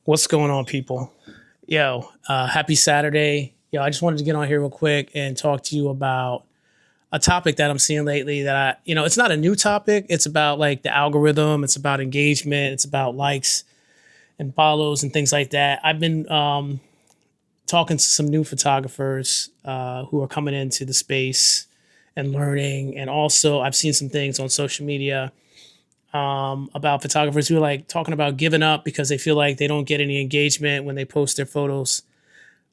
What's going on, people? Happy Saturday. Yo, I just wanted to get on here real quick and talk to you about a topic that I'm seeing lately that it's not a new topic. It's about like the algorithm, it's about engagement, it's about likes and follows and things like that. I've been talking to some new photographers who are coming into the space and learning. And also, I've seen some things on social media about photographers who are like talking about giving up because they feel like they don't get any engagement when they post their photos.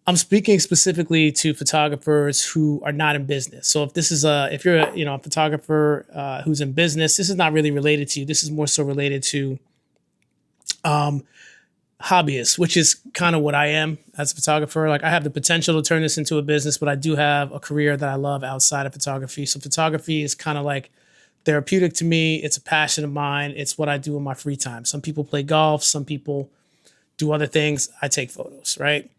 I'm speaking specifically to photographers who are not in business. So if you're a photographer who's in business, this is not really related to you. This is more so related to um, hobbyists, which is kind of what I am as a photographer. Like I have the potential to turn this into a business, but I do have a career that I love outside of photography. So photography is kind of like therapeutic to me. It's a passion of mine. It's what I do in my free time. Some people play golf, some people do other things. I take photos, right?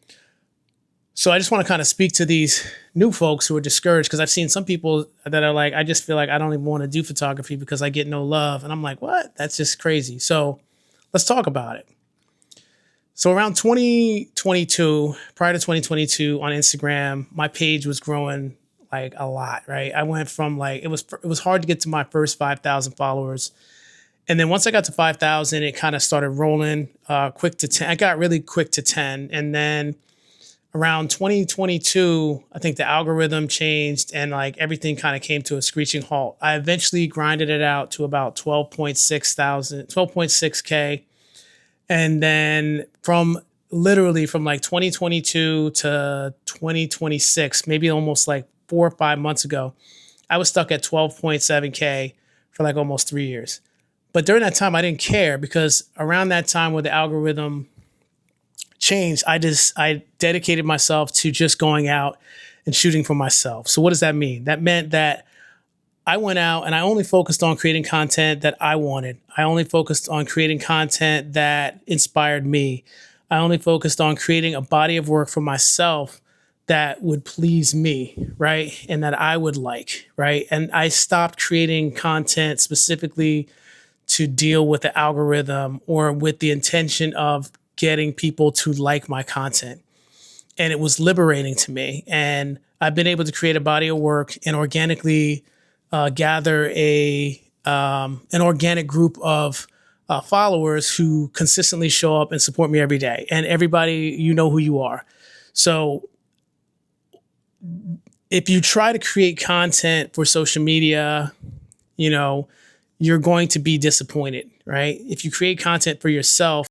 So I just want to kind of speak to these new folks who are discouraged because I've seen some people that are like, I just feel like I don't even want to do photography because I get no love. And I'm like, what? That's just crazy. So let's talk about it. So around 2022, prior to 2022 on Instagram, my page was growing like a lot, right? I went from like it was hard to get to my first 5,000 followers. And then once I got to 5,000, it kind of started rolling quick to 10. I got really quick to 10. And then around 2022, I think the algorithm changed and like everything kind of came to a screeching halt. I eventually grinded it out to about 12.6K. And then from like 2022 to 2026, maybe almost like 4 or 5 months ago, I was stuck at 12.7K for like almost 3 years. But during that time, I didn't care because around that time where the algorithm changed, I dedicated myself to just going out and shooting for myself. So what does that mean? That meant that I went out and I only focused on creating content that I wanted. I only focused on creating content that inspired me. I only focused on creating a body of work for myself that would please me, right? And that I would like, right? And I stopped creating content specifically to deal with the algorithm or with the intention of getting people to like my content. And it was liberating to me. And I've been able to create a body of work and organically gather an organic group of followers who consistently show up and support me every day. And everybody, you know who you are. So if you try to create content for social media, you know, you're going to be disappointed, right? If you create content for yourself,